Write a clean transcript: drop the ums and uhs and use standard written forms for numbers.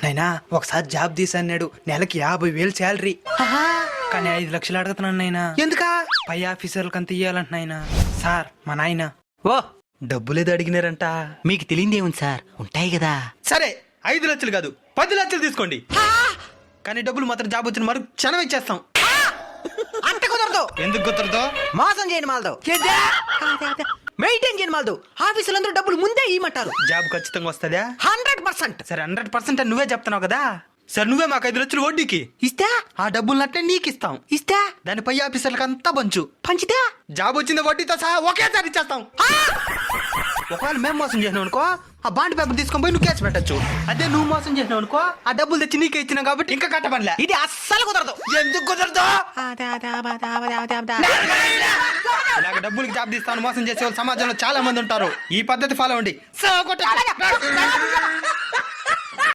నైనా ఒకసారి జాబ్ తీసన్నాడు, నెలకి 50,000 శాలరీ. కానీ 5 లక్షలు అడుగుతున్నాను నాయనా. ఎందుకా? పై ఆఫీసర్లకు అంత ఇయ్యాలంట నాయనా. సార్ మా నాయన ఓ డబ్బులేదో అడిగినారంట. మీకు తెలియదే ఉంది సార్, ఉంటాయి కదా. సరే 5 లక్షలు కాదు 10 లక్షలు తీసుకోండి. కానీ డబ్బులు మాత్రం జాబ్ వచ్చిన మరు క్షణం ఇచ్చేస్తాం. అంత కుదరదు. ఎందుకు కుదరదు? మోసం చేయని మాలదు, మెయింటైన్ చేయని మాలదు. ఆఫీసులందరూ డబ్బులు ముందే ఇవ్వమంటారు. జాబ్ ఖచ్చితంగా వస్తుందా? 100%. సరే 100% అని నువ్వే చెప్తున్నావు కదా. సరే నువ్వే మాకు 5 లక్షలు వడ్డీకి ఇస్తా. ఆ డబ్బులు అట్టే నీకు ఇస్తాం. ఇస్తా. దాని పై ఆఫీసర్లకు అంతా పంచు. పంచితే జాబ్ వచ్చింది వడ్డీతో సహా ఒకేసారి ఇచ్చేస్తాం. ఒకవేళ మేము మోసం చేసినావు అనుకో, ఆ బాండ్ పేపర్ తీసుకొని పోయి నువ్వు కేసు పెట్టచ్చు. అదే నువ్వు మోసం చేసినావు అనుకో, ఆ డబ్బులు తెచ్చి నీకే ఇచ్చినావు కాబట్టి ఇంకా కట్టబడలే. ఇది అస్సలు కుదరదు. ఎందుకు కుదరదు? ఇలాగ డబ్బులకి జాబ్ తీస్తాను మోసం చేసే వాళ్ళు సమాజంలో చాలా మంది ఉంటారు. ఈ పద్ధతి ఫాలో అవ్వండి.